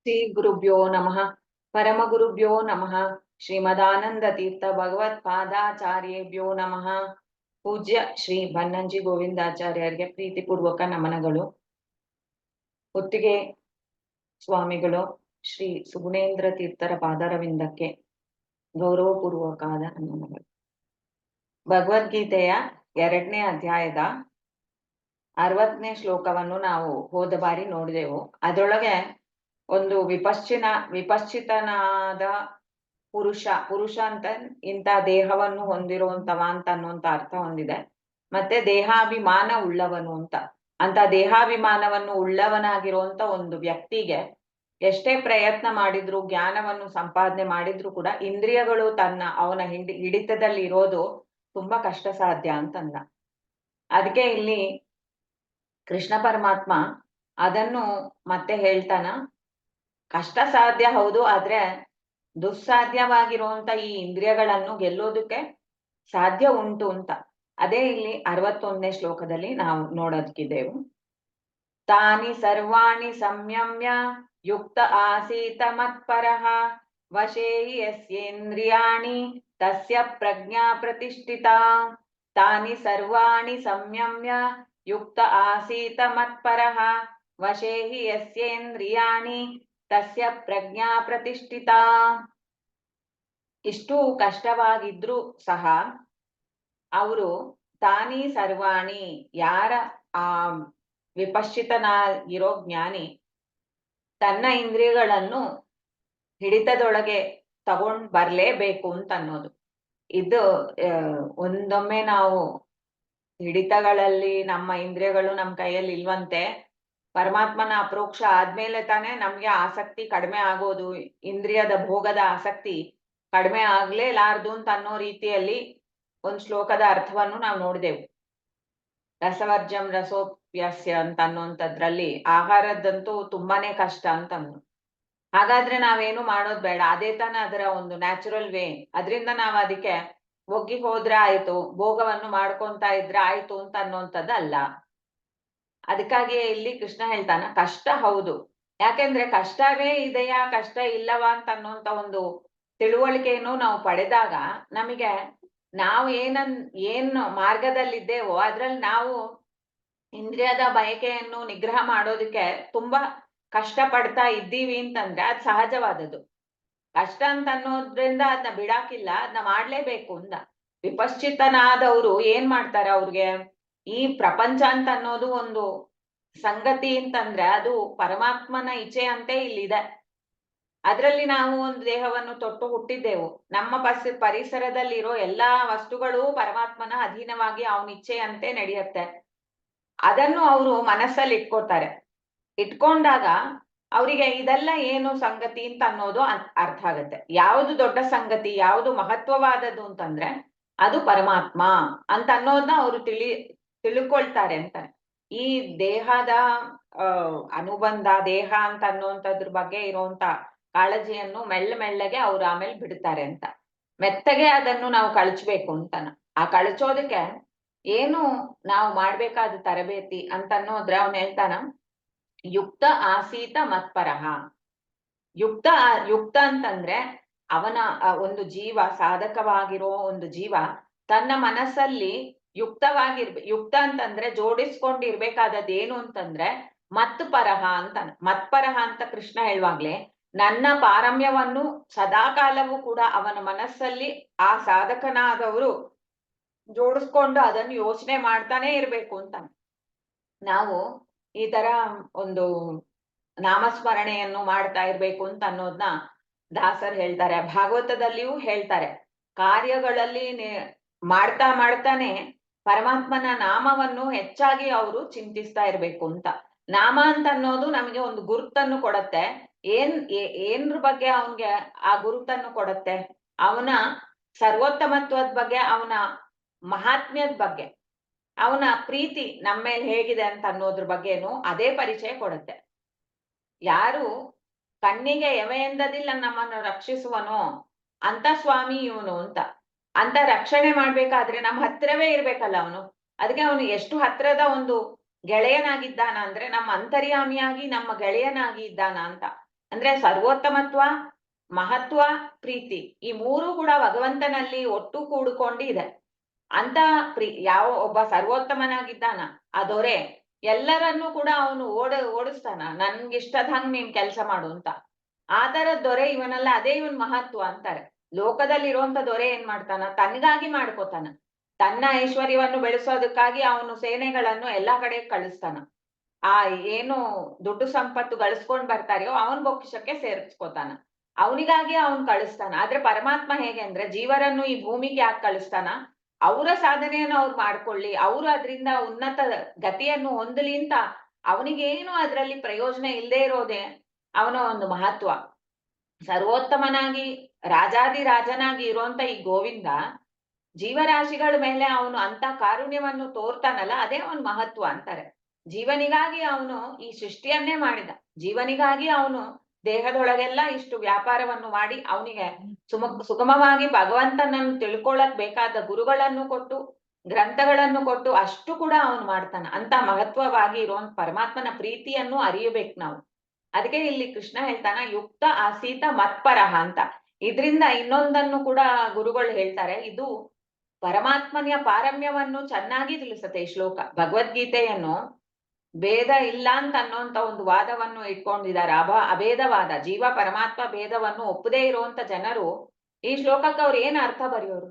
ಶ್ರೀ ಗುರುಭ್ಯೋ ನಮಃ ಪರಮಗುರುಭ್ಯೋ ನಮಃ ಶ್ರೀಮದಾನಂದ ತೀರ್ಥ ಭಗವತ್ಪಾದಾಚಾರ್ಯೇಭ್ಯೋ ನಮಃ. ಪೂಜ್ಯ ಶ್ರೀ ಬನ್ನಂಜಿ ಗೋವಿಂದಾಚಾರ್ಯರಿಗೆ ಪ್ರೀತಿಪೂರ್ವಕ ನಮನಗಳು. ಒತ್ತಿಗೆ ಸ್ವಾಮಿಗಳು ಶ್ರೀ ಸುಗುಣೇಂದ್ರ ತೀರ್ಥರ ಪಾದರವಿಂದಕ್ಕೆ ಗೌರವಪೂರ್ವಕವಾದ ನಮನಗಳು. ಭಗವದ್ಗೀತೆಯ 2ನೇ ಅಧ್ಯಾಯದ 60ನೇ ಶ್ಲೋಕವನ್ನು ನಾವು ಹೋದ ಬಾರಿ ನೋಡಿದೆವು. ಅದರೊಳಗೆ ಒಂದು ವಿಪಶ್ಚಿತನಾದ ಪುರುಷ ಅಂತ ಇಂಥ ದೇಹವನ್ನು ಹೊಂದಿರುವಂತವ ಅಂತ ಅನ್ನುವಂತ ಅರ್ಥ ಹೊಂದಿದೆ. ಮತ್ತೆ ದೇಹಾಭಿಮಾನ ಉಳ್ಳವನು ಅಂತ ದೇಹಾಭಿಮಾನವನ್ನು ಉಳ್ಳವನಾಗಿರುವಂತ ಒಂದು ವ್ಯಕ್ತಿಗೆ ಎಷ್ಟೇ ಪ್ರಯತ್ನ ಮಾಡಿದ್ರು, ಜ್ಞಾನವನ್ನು ಸಂಪಾದನೆ ಮಾಡಿದ್ರು ಕೂಡ ಇಂದ್ರಿಯಗಳು ಅವನ ಹಿಡಿತದಲ್ಲಿ ಇರೋದು ತುಂಬಾ ಕಷ್ಟ ಸಾಧ್ಯ ಅಂತಂದ. ಅದಕ್ಕೆ ಇಲ್ಲಿ ಕೃಷ್ಣ ಪರಮಾತ್ಮ ಅದನ್ನು ಮತ್ತೆ ಹೇಳ್ತಾನ, ಕಷ್ಟ ಸಾಧ್ಯ ಹೌದು, ಆದ್ರೆ ದುಸ್ಸಾಧ್ಯವಾಗಿರುವಂತ ಈ ಇಂದ್ರಿಯಗಳನ್ನು ಗೆಲ್ಲೋದಕ್ಕೆ ಸಾಧ್ಯ ಉಂಟು ಅಂತ. ಅದೇ ಇಲ್ಲಿ 61ನೇ ಶ್ಲೋಕದಲ್ಲಿ ನಾವು ನೋಡೋದಕ್ಕಿದ್ದೇವು. ತಾನಿ ಸರ್ವಾಣಿ ಸಂಯಮ್ಯ ಯುಕ್ತ ಆಸೀತ ಮತ್ಪರಃ ವಶೇ ಯಸ್ಯೇಂದ್ರಿಯಾಣಿ ತಸ್ಯ ಪ್ರಜ್ಞಾ ಪ್ರತಿಷ್ಠಿತಾ. ತಾನಿ ಸರ್ವಾಣಿ ಸಂಯಮ್ಯ ಯುಕ್ತ ಆಸೀತ ಮತ್ಪರಃ ವಶೇ ಯಸ್ಯೇಂದ್ರಿಯಾಣಿ ತಸ್ಯ ಪ್ರಜ್ಞಾ ಪ್ರತಿಷ್ಠಿತಾ. ಇಷ್ಟು ಕಷ್ಟವಾಗಿದ್ರು ಸಹ ಅವರು ತಾನಿ ಸರ್ವಾಣಿ, ಯಾರ ಆ ವಿಪಶ್ಚಿತನಾಗಿರೋ ಜ್ಞಾನಿ ತನ್ನ ಇಂದ್ರಿಯಗಳನ್ನು ಹಿಡಿತದೊಳಗೆ ತಗೊಂಡ್ ಬರ್ಲೇಬೇಕು ಅಂತ ಅನ್ನೋದು. ಇದು ಒಂದೊಮ್ಮೆ ನಾವು ಹಿಡಿತಗಳಲ್ಲಿ ನಮ್ಮ ಇಂದ್ರಿಯಗಳು ನಮ್ಮ ಕೈಯಲ್ಲಿ ಇಲ್ವಂತೆ, ಪರಮಾತ್ಮನ ಅಪರೋಕ್ಷ ಆದ್ಮೇಲೆ ತಾನೇ ನಮ್ಗೆ ಆಸಕ್ತಿ ಕಡಿಮೆ ಆಗೋದು, ಇಂದ್ರಿಯದ ಭೋಗದ ಆಸಕ್ತಿ ಕಡಿಮೆ ಆಗ್ಲೇಲಾರ್ದು ಅಂತ ಅನ್ನೋ ರೀತಿಯಲ್ಲಿ ಒಂದು ಶ್ಲೋಕದ ಅರ್ಥವನ್ನು ನಾವು ನೋಡಿದೆವು. ರಸವರ್ಜಂ ರಸೋಪ್ಯಸ್ಯ ಅಂತ ಅನ್ನುವಂಥದ್ರಲ್ಲಿ ಆಹಾರದಂತೂ ತುಂಬಾನೇ ಕಷ್ಟ ಅಂತ ಅಂದ್ರು. ಹಾಗಾದ್ರೆ ನಾವೇನು ಮಾಡೋದು ಬೇಡ, ಅದೇ ತಾನೇ ಅದರ ಒಂದು ನ್ಯಾಚುರಲ್ ವೇ. ಅದರಿಂದ ನಾವು ಅದಕ್ಕೆ ಒಗ್ಗಿ ಹೋದ್ರೆ ಆಯ್ತು, ಭೋಗವನ್ನು ಮಾಡ್ಕೊಂತ ಇದ್ರೆ ಆಯ್ತು ಅಂತ ಅನ್ನೋಂಥದ್ದಲ್ಲ. ಅದಕ್ಕಾಗಿಯೇ ಇಲ್ಲಿ ಕೃಷ್ಣ ಹೇಳ್ತಾನ, ಕಷ್ಟ ಹೌದು, ಯಾಕೆಂದ್ರೆ ಕಷ್ಟವೇ ಇದೆಯಾ ಕಷ್ಟ ಇಲ್ಲವಾ ಅಂತ ಅನ್ನೋಂಥ ಒಂದು ತಿಳುವಳಿಕೆಯನ್ನು ನಾವು ಪಡೆದಾಗ ನಮಗೆ ನಾವು ಏನು ಮಾರ್ಗದಲ್ಲಿದ್ದೇವೋ ಅದ್ರಲ್ಲಿ ನಾವು ಇಂದ್ರಿಯದ ಬಯಕೆಯನ್ನು ನಿಗ್ರಹ ಮಾಡೋದಕ್ಕೆ ತುಂಬಾ ಕಷ್ಟ ಪಡ್ತಾ ಇದ್ದೀವಿ ಅಂತಂದ್ರೆ ಅದು ಸಹಜವಾದದ್ದು. ಕಷ್ಟ ಅಂತ ಅನ್ನೋದ್ರಿಂದ ಅದನ್ನ ಬಿಡಾಕಿಲ್ಲ, ಅದನ್ನ ಮಾಡ್ಲೇಬೇಕು ಅಂದ. ವಿಪಶ್ಚಿತನಾದವರು ಏನ್ ಮಾಡ್ತಾರೆ, ಅವ್ರಿಗೆ ಈ ಪ್ರಪಂಚ ಅಂತ ಅನ್ನೋದು ಒಂದು ಸಂಗತಿ ಅಂತಂದ್ರೆ ಅದು ಪರಮಾತ್ಮನ ಇಚ್ಛೆ ಅಂತೆ ಇಲ್ಲಿದೆ. ಅದರಲ್ಲಿ ನಾವು ಒಂದು ದೇಹವನ್ನು ತೊಟ್ಟು ಹುಟ್ಟಿದ್ದೆವು. ನಮ್ಮ ಪರಿಸರದಲ್ಲಿರೋ ಎಲ್ಲಾ ವಸ್ತುಗಳು ಪರಮಾತ್ಮನ ಅಧೀನವಾಗಿ ಅವನ ಇಚ್ಛೆಯಂತೆ ನಡೆಯುತ್ತೆ. ಅದನ್ನು ಅವರು ಮನಸ್ಸಲ್ಲಿ ಇಟ್ಕೊಂಡಾಗ ಅವರಿಗೆ ಇದೆಲ್ಲ ಏನು ಸಂಗತಿ ಅಂತ ಅನ್ನೋದು ಅರ್ಥ ಆಗತ್ತೆ. ಯಾವುದು ದೊಡ್ಡ ಸಂಗತಿ, ಯಾವುದು ಮಹತ್ವವಾದದ್ದು ಅಂತಂದ್ರೆ ಅದು ಪರಮಾತ್ಮ ಅಂತ ಅನ್ನೋದನ್ನ ಅವರು ತಿಳ್ಕೊಳ್ತಾರೆ ಅಂತಾನೆ. ಈ ದೇಹದ ಅನುಬಂಧ, ದೇಹ ಅಂತ ಅನ್ನುವಂಥದ್ರ ಬಗ್ಗೆ ಇರುವಂತ ಕಾಳಜಿಯನ್ನು ಮೆಲ್ಲಗೆ ಅವ್ರು ಆಮೇಲೆ ಬಿಡ್ತಾರೆ ಅಂತ. ಮೆತ್ತಗೆ ಅದನ್ನು ನಾವು ಕಳಚ್ಬೇಕು ಅಂತಾನ. ಆ ಕಳಚೋದಕ್ಕೆ ಏನು ನಾವು ಮಾಡ್ಬೇಕಾದ ತರಬೇತಿ ಅಂತ ಅನ್ನೋದ್ರೆ ಅವನ್ ಹೇಳ್ತಾನ, ಯುಕ್ತ ಆಸೀತ ಮತ್ಪರಃ. ಯುಕ್ತ ಅಂತಂದ್ರೆ ಅವನ ಒಂದು ಜೀವ, ಸಾಧಕವಾಗಿರೋ ಒಂದು ಜೀವ ತನ್ನ ಮನಸ್ಸಲ್ಲಿ ಯುಕ್ತ ಅಂತಂದ್ರೆ ಜೋಡಿಸ್ಕೊಂಡಿರ್ಬೇಕಾದದ್ದು ಏನು ಅಂತಂದ್ರೆ ಮತ್ಪರಃ ಅಂತಾನ. ಮತ್ಪರಃ ಅಂತ ಕೃಷ್ಣ ಹೇಳುವಾಗ್ಲೆ ನನ್ನ ಪಾರಮ್ಯವನ್ನು ಸದಾಕಾಲವೂ ಕೂಡ ಅವನ ಮನಸ್ಸಲ್ಲಿ ಆ ಸಾಧಕನಾದವರು ಜೋಡಿಸ್ಕೊಂಡು ಅದನ್ನು ಯೋಚನೆ ಮಾಡ್ತಾನೆ ಇರ್ಬೇಕು ಅಂತ. ನಾವು ಈ ತರ ಒಂದು ನಾಮಸ್ಮರಣೆಯನ್ನು ಮಾಡ್ತಾ ಇರ್ಬೇಕು ಅಂತ ಅನ್ನೋದನ್ನ ದಾಸರು ಹೇಳ್ತಾರೆ, ಭಾಗವತದಲ್ಲಿಯೂ ಹೇಳ್ತಾರೆ. ಕಾರ್ಯಗಳಲ್ಲಿ ಮಾಡ್ತಾನೆ ಪರಮಾತ್ಮನ ನಾಮವನ್ನು ಹೆಚ್ಚಾಗಿ ಅವರು ಚಿಂತಿಸ್ತಾ ಇರ್ಬೇಕು ಅಂತ. ನಾಮ ಅಂತ ಅನ್ನೋದು ನಮಗೆ ಒಂದು ಗುರುತನ್ನು ಕೊಡತ್ತೆ. ಏನ್ರ ಬಗ್ಗೆ ಅವನ್ಗೆ ಆ ಗುರುತನ್ನು ಕೊಡತ್ತೆ, ಅವನ ಸರ್ವೋತ್ತಮತ್ವದ ಬಗ್ಗೆ, ಅವನ ಮಹಾತ್ಮ್ಯದ ಬಗ್ಗೆ, ಅವನ ಪ್ರೀತಿ ನಮ್ಮ ಮೇಲೆ ಹೇಗಿದೆ ಅಂತ ಅನ್ನೋದ್ರ ಬಗ್ಗೆನು ಅದೇ ಪರಿಚಯ ಕೊಡುತ್ತೆ. ಯಾರು ಕಣ್ಣಿಗೆ ಎವೆಯೆಂದದಿಲ್ಲ ನಮ್ಮನ್ನು ರಕ್ಷಿಸುವನೋ ಅಂತ ಸ್ವಾಮಿ ಇವನು ಅಂತ ರಕ್ಷಣೆ ಮಾಡ್ಬೇಕಾದ್ರೆ ನಮ್ಮ ಹತ್ರವೇ ಇರ್ಬೇಕಲ್ಲ ಅವನು. ಅದಕ್ಕೆ ಅವನು ಎಷ್ಟು ಹತ್ರದ ಒಂದು ಗೆಳೆಯನಾಗಿದ್ದಾನ ಅಂದ್ರೆ ನಮ್ಮ ಅಂತರ್ಯಾಮಿಯಾಗಿ ನಮ್ಮ ಗೆಳೆಯನಾಗಿ ಇದ್ದಾನ ಅಂತ. ಅಂದ್ರೆ ಸರ್ವೋತ್ತಮತ್ವ, ಮಹತ್ವ, ಪ್ರೀತಿ ಈ ಮೂರು ಕೂಡ ಭಗವಂತನಲ್ಲಿ ಒಟ್ಟು ಕೂಡಿಕೊಂಡಿದೆ. ಅಂತ ಯಾವ ಒಬ್ಬ ಸರ್ವೋತ್ತಮನಾಗಿದ್ದಾನ ಆ ದೊರೆ, ಎಲ್ಲರನ್ನೂ ಕೂಡ ಅವನು ಓಡಿಸ್ತಾನ, ನನ್ಗಿಷ್ಟದ ಹಂಗ್ ನೀನ್ ಕೆಲಸ ಮಾಡು ಅಂತ. ಆ ತರದ್ ದೊರೆ ಇವನಲ್ಲ, ಅದೇ ಇವನ್ ಮಹತ್ವ ಅಂತಾರೆ. ಲೋಕದಲ್ಲಿರುವಂತ ದೊರೆ ಏನ್ ಮಾಡ್ತಾನ, ತನ್ಗಾಗಿ ಮಾಡ್ಕೋತಾನ. ತನ್ನ ಐಶ್ವರ್ಯವನ್ನು ಬೆಳೆಸೋದಕ್ಕಾಗಿ ಅವನು ಸೇನೆಗಳನ್ನು ಎಲ್ಲಾ ಕಡೆ ಕಳಿಸ್ತಾನ. ಆ ಏನು ದುಡ್ಡು ಸಂಪತ್ತು ಗಳಿಸ್ಕೊಂಡ್ ಬರ್ತಾರೆಯೋ ಅವನ್ ಬೊಕ್ಕಿಸಕ್ಕೆ ಸೇರಿಸ್ಕೋತಾನ, ಅವನಿಗಾಗಿ ಅವನ್ ಕಳಿಸ್ತಾನ. ಆದ್ರೆ ಪರಮಾತ್ಮ ಹೇಗೆ ಅಂದ್ರೆ, ಜೀವರನ್ನು ಈ ಭೂಮಿಗೆ ಯಾಕೆ ಕಳಿಸ್ತಾನ, ಅವರ ಸಾಧನೆಯನ್ನು ಅವ್ರು ಮಾಡ್ಕೊಳ್ಳಿ, ಅವರು ಅದರಿಂದ ಉನ್ನತ ಗತಿಯನ್ನು ಹೊಂದಲಿ ಅಂತ. ಅವನಿಗೇನು ಅದರಲ್ಲಿ ಪ್ರಯೋಜನ ಇಲ್ಲದೆ ಇರೋದೇ ಅವನ ಒಂದು ಮಹತ್ವ. ಸರ್ವೋತ್ತಮನಾಗಿ ರಾಜಾದಿರಾಜನಾಗಿ ಇರುವಂತ ಈ ಗೋವಿಂದ ಜೀವರಾಶಿಗಳ ಮೇಲೆ ಅವನು ಅಂತ ಕಾರುಣ್ಯವನ್ನು ತೋರ್ತಾನಲ್ಲ, ಅದೇ ಅವನ ಮಹತ್ವ ಅಂತಾರೆ. ಜೀವನಿಗಾಗಿ ಅವನು ಈ ಸೃಷ್ಟಿಯನ್ನೇ ಮಾಡಿದ, ಜೀವನಿಗಾಗಿ ಅವನು ದೇಹದೊಳಗೆಲ್ಲ ಇಷ್ಟು ವ್ಯಾಪಾರವನ್ನು ಮಾಡಿ ಅವನಿಗೆ ಸುಗಮವಾಗಿ ಭಗವಂತನನ್ನು ತಿಳ್ಕೊಳ್ಳಕ್ ಬೇಕಾದ ಗುರುಗಳನ್ನು ಕೊಟ್ಟು, ಗ್ರಂಥಗಳನ್ನು ಕೊಟ್ಟು ಅಷ್ಟು ಕೂಡ ಅವನು ಮಾಡ್ತಾನ. ಅಂತ ಮಹತ್ವವಾಗಿ ಇರುವಂತ ಪರಮಾತ್ಮನ ಪ್ರೀತಿಯನ್ನು ಅರಿಯಬೇಕು ನಾವು. ಅದಕ್ಕೆ ಇಲ್ಲಿ ಕೃಷ್ಣ ಹೇಳ್ತಾನ, ಯುಕ್ತ ಆಸೀತ ಮತ್ಪರಹ ಅಂತ. ಇದ್ರಿಂದ ಇನ್ನೊಂದನ್ನು ಕೂಡ ಗುರುಗಳು ಹೇಳ್ತಾರೆ. ಇದು ಪರಮಾತ್ಮನ ಪಾರಮ್ಯವನ್ನು ಚೆನ್ನಾಗಿ ತಿಳಿಸುತ್ತೆ ಈ ಶ್ಲೋಕ. ಭಗವದ್ಗೀತೆಯನ್ನು ಭೇದ ಇಲ್ಲ ಅಂತ ಅನ್ನೋಂತ ಒಂದು ವಾದವನ್ನು ಇಟ್ಕೊಂಡಿದ್ದಾರೆ. ಅಭೇದವಾದ, ಜೀವ ಪರಮಾತ್ಮ ಭೇದವನ್ನು ಒಪ್ಪದೇ ಇರುವಂತ ಜನರು ಈ ಶ್ಲೋಕಕ್ಕೆ ಅವ್ರು ಏನ್ ಅರ್ಥ ಬರೆಯೋರು?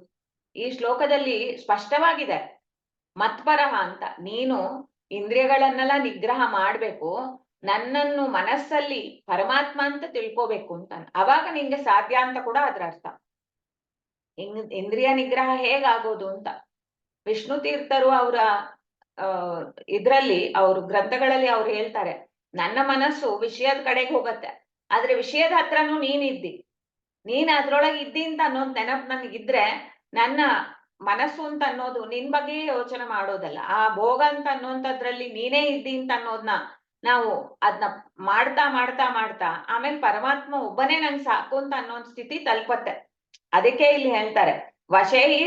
ಈ ಶ್ಲೋಕದಲ್ಲಿ ಸ್ಪಷ್ಟವಾಗಿದೆ, ಮತ್ಪರಹ ಅಂತ. ನೀನು ಇಂದ್ರಿಯಗಳನ್ನೆಲ್ಲ ನಿಗ್ರಹ ಮಾಡ್ಬೇಕು, ನನ್ನನ್ನು ಮನಸ್ಸಲ್ಲಿ ಪರಮಾತ್ಮ ಅಂತ ತಿಳ್ಕೋಬೇಕು ಅಂತ. ಅವಾಗ ನಿಂಗೆ ಸಾಧ್ಯ ಅಂತ ಕೂಡ ಅದ್ರ ಅರ್ಥ. ಇಂದ್ರಿಯ ನಿಗ್ರಹ ಹೇಗಾಗೋದು ಅಂತ ವಿಷ್ಣು ತೀರ್ಥರು ಅವರ ಇದ್ರಲ್ಲಿ, ಅವ್ರ ಗ್ರಂಥಗಳಲ್ಲಿ ಅವ್ರು ಹೇಳ್ತಾರೆ, ನನ್ನ ಮನಸ್ಸು ವಿಷಯದ ಕಡೆಗೆ ಹೋಗತ್ತೆ, ಆದ್ರೆ ವಿಷಯದ ಹತ್ರನೂ ನೀನಿದ್ದಿ, ನೀನ್ ಅದ್ರೊಳಗೆ ಇದ್ದಿ ಅಂತ ಅನ್ನೋದು ನೆನಪು ನನಗಿದ್ರೆ, ನನ್ನ ಮನಸ್ಸು ಅಂತ ಅನ್ನೋದು ನಿನ್ ಬಗ್ಗೆ ಯೋಚನೆ ಮಾಡೋದಲ್ಲ, ಆ ಭೋಗ ಅಂತ ಅನ್ನೋಂಥದ್ರಲ್ಲಿ ನೀನೇ ಇದ್ದಿ ಅಂತ ಅನ್ನೋದನ್ನ ನಾವು ಅದನ್ನ ಮಾಡ್ತಾ ಮಾಡ್ತಾ ಮಾಡ್ತಾ ಆಮೇಲೆ ಪರಮಾತ್ಮ ಒಬ್ಬನೇ ನಂಗೆ ಸಾಕು ಅಂತ ಅನ್ನೋ ಸ್ಥಿತಿ ತಲುಪತ್ತೆ. ಅದಕ್ಕೆ ಇಲ್ಲಿ ಹೇಳ್ತಾರೆ, ವಶೇಹಿ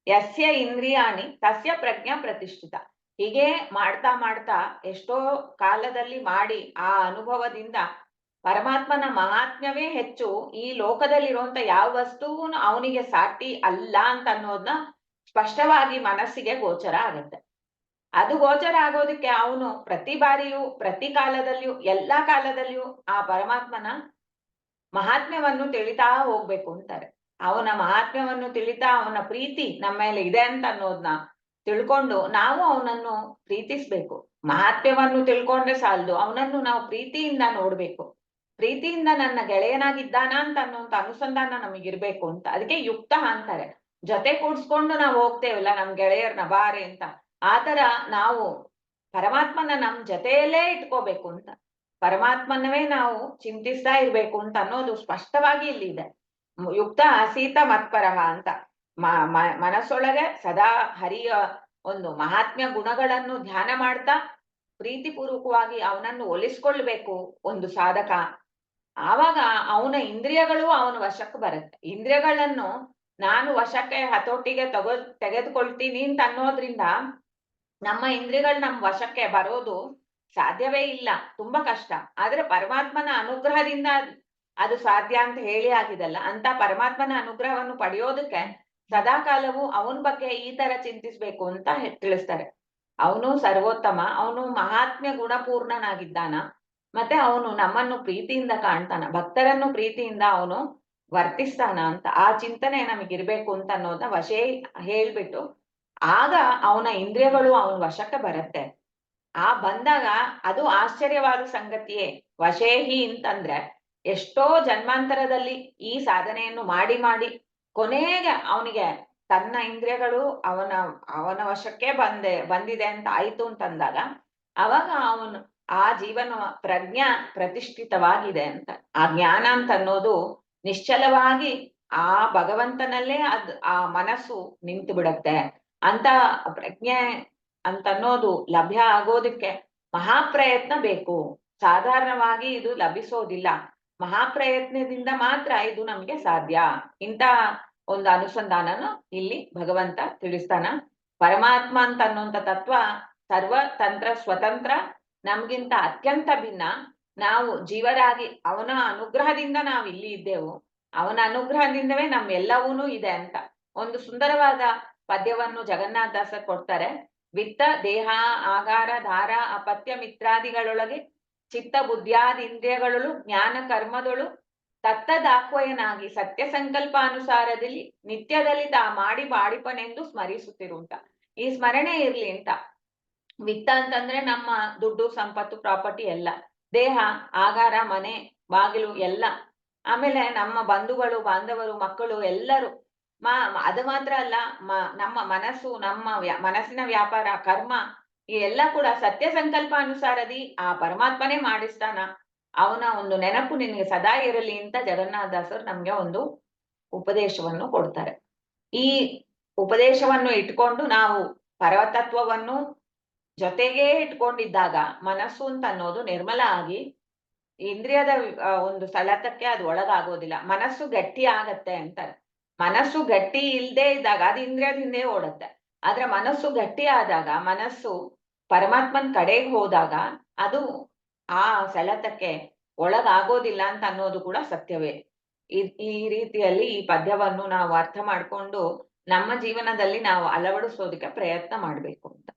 ಯಸ್ಯ ಇಂದ್ರಿಯಾಣಿ ತಸ್ಯ ಪ್ರಜ್ಞಾ ಪ್ರತಿಷ್ಠಿತ. ಹೀಗೆ ಮಾಡ್ತಾ ಮಾಡ್ತಾ ಎಷ್ಟೋ ಕಾಲದಲ್ಲಿ ಮಾಡಿ ಆ ಅನುಭವದಿಂದ ಪರಮಾತ್ಮನ ಮಹಾತ್ಮ್ಯವೇ ಹೆಚ್ಚು, ಈ ಲೋಕದಲ್ಲಿರುವಂತ ಯಾವ ವಸ್ತುವು ಅವನಿಗೆ ಸಾಟಿ ಅಲ್ಲ ಅಂತ ಅನ್ನೋದನ್ನ ಸ್ಪಷ್ಟವಾಗಿ ಮನಸ್ಸಿಗೆ ಗೋಚರ ಆಗತ್ತೆ. ಅದು ಗೋಚರ ಆಗೋದಕ್ಕೆ ಅವನು ಪ್ರತಿ ಬಾರಿಯೂ, ಪ್ರತಿ ಕಾಲದಲ್ಲಿಯೂ, ಎಲ್ಲಾ ಕಾಲದಲ್ಲಿಯೂ ಆ ಪರಮಾತ್ಮನ ಮಹಾತ್ಮ್ಯವನ್ನು ತಿಳಿತಾ ಹೋಗ್ಬೇಕು ಅಂತಾರೆ. ಅವನ ಮಹಾತ್ಮ್ಯವನ್ನು ತಿಳಿತಾ ಅವನ ಪ್ರೀತಿ ನಮ್ಮ ಮೇಲೆ ಇದೆ ಅಂತ ಅನ್ನೋದನ್ನ ತಿಳ್ಕೊಂಡು ನಾವು ಅವನನ್ನು ಪ್ರೀತಿಸ್ಬೇಕು. ಮಹಾತ್ಮ್ಯವನ್ನು ತಿಳ್ಕೊಂಡ್ರೆ ಸಾಲದು, ಅವನನ್ನು ನಾವು ಪ್ರೀತಿಯಿಂದ ನೋಡ್ಬೇಕು. ಪ್ರೀತಿಯಿಂದ ನನ್ನ ಗೆಳೆಯನಾಗಿದ್ದಾನ ಅಂತ ಅನ್ನೋಂಥ ಅನುಸಂಧಾನ ನಮಗಿರ್ಬೇಕು ಅಂತ. ಅದಕ್ಕೆ ಯುಕ್ತ ಅಂತಾರೆ. ಜೊತೆ ಕೂಡ್ಸ್ಕೊಂಡು ನಾವು ಹೋಗ್ತೇವಲ್ಲ ನಮ್ ಗೆಳೆಯರ್ನ ಬಾರೆ ಅಂತ, ಆತರ ನಾವು ಪರಮಾತ್ಮನ ನಮ್ ಜೊತೆಯಲ್ಲೇ ಇಟ್ಕೋಬೇಕು ಅಂತ, ಪರಮಾತ್ಮನವೇ ನಾವು ಚಿಂತಿಸ್ತಾ ಇರ್ಬೇಕು ಅಂತ ಅನ್ನೋದು ಸ್ಪಷ್ಟವಾಗಿ ಇಲ್ಲಿ ಇದೆ. ಯುಕ್ತ ಆಸೀತ ಮತ್ಪರಹ ಅಂತ. ಮನಸ್ಸೊಳಗೆ ಸದಾ ಹರಿಯ ಒಂದು ಮಹಾತ್ಮ್ಯ ಗುಣಗಳನ್ನು ಧ್ಯಾನ ಮಾಡ್ತಾ ಪ್ರೀತಿಪೂರ್ವಕವಾಗಿ ಅವನನ್ನು ಒಲಿಸ್ಕೊಳ್ಬೇಕು ಒಂದು ಸಾಧಕ. ಆವಾಗ ಅವನ ಇಂದ್ರಿಯಗಳು ಅವನ ವಶಕ್ಕೆ ಬರುತ್ತೆ. ಇಂದ್ರಿಯಗಳನ್ನು ನಾನು ವಶಕ್ಕೆ ಹತೋಟಿಗೆ ತೆಗೆದುಕೊಳ್ತೀನಿ ಅಂತ ಅನ್ನೋದ್ರಿಂದ ನಮ್ಮ ಇಂದ್ರಿಯಗಳು ನಮ್ಮ ವಶಕ್ಕೆ ಬರೋದು ಸಾಧ್ಯವೇ ಇಲ್ಲ, ತುಂಬಾ ಕಷ್ಟ. ಆದ್ರೆ ಪರಮಾತ್ಮನ ಅನುಗ್ರಹದಿಂದ ಅದು ಸಾಧ್ಯ ಅಂತ ಹೇಳಿ ಆಗಿದಲ್ಲ. ಅಂತ ಪರಮಾತ್ಮನ ಅನುಗ್ರಹವನ್ನು ಪಡೆಯೋದಕ್ಕೆ ಸದಾ ಕಾಲವು ಅವನ ಬಗ್ಗೆ ಈ ತರ ಚಿಂತಿಸ್ಬೇಕು ಅಂತ ತಿಳಿಸ್ತಾರೆ. ಅವನು ಸರ್ವೋತ್ತಮ, ಅವನು ಮಹಾತ್ಮ್ಯ ಗುಣಪೂರ್ಣನಾಗಿದ್ದಾನ, ಮತ್ತೆ ಅವನು ನಮ್ಮನ್ನು ಪ್ರೀತಿಯಿಂದ ಕಾಣ್ತಾನ, ಭಕ್ತರನ್ನು ಪ್ರೀತಿಯಿಂದ ಅವನು ವರ್ತಿಸ್ತಾನ ಅಂತ ಆ ಚಿಂತನೆ ನಮಗಿರ್ಬೇಕು ಅಂತ ಅನ್ನೋದನ್ನ ವಶೇ ಹೇಳ್ಬಿಟ್ಟು, ಆಗ ಅವನ ಇಂದ್ರಿಯಗಳು ಅವನ ವಶಕ್ಕೆ ಬರುತ್ತೆ. ಆ ಬಂದಾಗ ಅದು ಆಶ್ಚರ್ಯವಾದ ಸಂಗತಿಯೇ. ವಶೇಹಿ ಅಂತಂದ್ರೆ ಎಷ್ಟೋ ಜನ್ಮಾಂತರದಲ್ಲಿ ಈ ಸಾಧನೆಯನ್ನು ಮಾಡಿ ಮಾಡಿ ಕೊನೆಗೆ ಅವನಿಗೆ ತನ್ನ ಇಂದ್ರಿಯಗಳು ಅವನ ವಶಕ್ಕೆ ಬಂದಿದೆ ಅಂತ ಆಯ್ತು ಅಂತಂದಾಗ ಅವಾಗ ಅವನು ಆ ಜೀವನ ಪ್ರಜ್ಞಾ ಪ್ರತಿಷ್ಠಿತವಾಗಿದೆ ಅಂತ. ಆ ಜ್ಞಾನ ಅಂತ ಅನ್ನೋದು ನಿಶ್ಚಲವಾಗಿ ಆ ಭಗವಂತನಲ್ಲೇ ಆ ಮನಸ್ಸು ನಿಂತು ಬಿಡತ್ತೆ ಅಂತ. ಪ್ರಜ್ಞೆ ಅಂತನ್ನೋದು ಲಭ್ಯ ಆಗೋದಕ್ಕೆ ಮಹಾಪ್ರಯತ್ನ ಬೇಕು. ಸಾಧಾರಣವಾಗಿ ಇದು ಲಭಿಸೋದಿಲ್ಲ, ಮಹಾಪ್ರಯತ್ನದಿಂದ ಮಾತ್ರ ಇದು ನಮ್ಗೆ ಸಾಧ್ಯ. ಇಂಥ ಒಂದು ಅನುಸಂಧಾನನು ಇಲ್ಲಿ ಭಗವಂತ ತಿಳಿಸ್ತಾನ. ಪರಮಾತ್ಮ ಅಂತ ಅನ್ನುವಂಥ ತತ್ವ ಸರ್ವತಂತ್ರ ಸ್ವತಂತ್ರ, ನಮ್ಗಿಂತ ಅತ್ಯಂತ ಭಿನ್ನ. ನಾವು ಜೀವರಾಗಿ ಅವನ ಅನುಗ್ರಹದಿಂದ ನಾವು ಇಲ್ಲಿ ಇದ್ದೆವು, ಅವನ ಅನುಗ್ರಹದಿಂದವೇ ನಮ್ಮೆಲ್ಲವೂ ಇದೆ ಅಂತ ಒಂದು ಸುಂದರವಾದ ಪದ್ಯವನ್ನು ಜಗನ್ನಾಥದಾಸ ಕೊಡ್ತಾರೆ. ವಿತ್ತ ದೇಹ ಆಗಾರ ಧಾರ ಅಪತ್ಯ ಮಿತ್ರಾದಿಗಳೊಳಗೆ ಚಿತ್ತ ಬುದ್ಧಿಯಾದಿಂದ್ರಿಯಗಳು ಜ್ಞಾನ ಕರ್ಮದೊಳು ತತ್ತದಾಕ್ವಯನಾಗಿ ಸತ್ಯ ಸಂಕಲ್ಪಾನುಸಾರದಲ್ಲಿ ನಿತ್ಯದಲ್ಲಿ ತಾ ಮಾಡಿ ಬಾಡಿಪನೆಂದು ಸ್ಮರಿಸುತ್ತಿರುಂಟ. ಈ ಸ್ಮರಣೆ ಇರ್ಲಿ ಅಂತ. ವಿತ್ತ ಅಂತಂದ್ರೆ ನಮ್ಮ ದುಡ್ಡು ಸಂಪತ್ತು ಪ್ರಾಪರ್ಟಿ ಎಲ್ಲ, ದೇಹ ಆಗಾರ ಮನೆ ಬಾಗಿಲು ಎಲ್ಲ, ಆಮೇಲೆ ನಮ್ಮ ಬಂಧುಗಳು ಬಾಂಧವರು ಮಕ್ಕಳು ಎಲ್ಲರೂ, ಅದು ಮಾತ್ರ ಅಲ್ಲ, ನಮ್ಮ ಮನಸ್ಸು, ನಮ್ಮ ಮನಸ್ಸಿನ ವ್ಯಾಪಾರ ಕರ್ಮ ಈ ಎಲ್ಲ ಕೂಡ ಸತ್ಯ ಸಂಕಲ್ಪ ಅನುಸಾರದಿ ಆ ಪರಮಾತ್ಮನೇ ಮಾಡಿಸ್ತಾನ, ಅವನ ಒಂದು ನೆನಪು ನಿನಗೆ ಸದಾ ಇರಲಿ ಅಂತ ಜಗನ್ನಾಥದಾಸರು ನಮ್ಗೆ ಒಂದು ಉಪದೇಶವನ್ನು ಕೊಡ್ತಾರೆ. ಈ ಉಪದೇಶವನ್ನು ಇಟ್ಕೊಂಡು ನಾವು ಪರತತ್ವವನ್ನು ಜೊತೆಗೇ ಇಟ್ಕೊಂಡಿದ್ದಾಗ ಮನಸ್ಸು ಅಂತ ಅನ್ನೋದು ನಿರ್ಮಲ ಆಗಿ ಇಂದ್ರಿಯದ ಒಂದು ಸೆಳೆತಕ್ಕೆ ಅದು ಒಳಗಾಗೋದಿಲ್ಲ. ಮನಸ್ಸು ಗಟ್ಟಿ ಆಗತ್ತೆ ಅಂತಾರೆ. ಮನಸ್ಸು ಗಟ್ಟಿ ಇಲ್ಲದೆ ಇದ್ದಾಗ ಅದು ಇಂದ್ರಿಯದ ಹಿಂದೆ ಓಡುತ್ತೆ. ಆದ್ರೆ ಮನಸ್ಸು ಗಟ್ಟಿ ಆದಾಗ, ಮನಸ್ಸು ಪರಮಾತ್ಮನ್ ಕಡೆಗೆ ಹೋದಾಗ ಅದು ಆ ಸೆಳೆತಕ್ಕೆ ಒಳಗಾಗೋದಿಲ್ಲ ಅಂತ ಅನ್ನೋದು ಕೂಡ ಸತ್ಯವೇ. ಈ ರೀತಿಯಲ್ಲಿ ಈ ಪದ್ಯವನ್ನು ನಾವು ಅರ್ಥ ಮಾಡ್ಕೊಂಡು ನಮ್ಮ ಜೀವನದಲ್ಲಿ ನಾವು ಅಳವಡಿಸೋದಕ್ಕೆ ಪ್ರಯತ್ನ ಮಾಡ್ಬೇಕು ಅಂತ.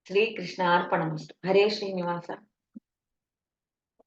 ಶ್ರೀಕೃಷ್ಣ ಅರ್ಪಣಮಸ್ತು. ಹರೇ ಶ್ರೀನಿವಾಸ.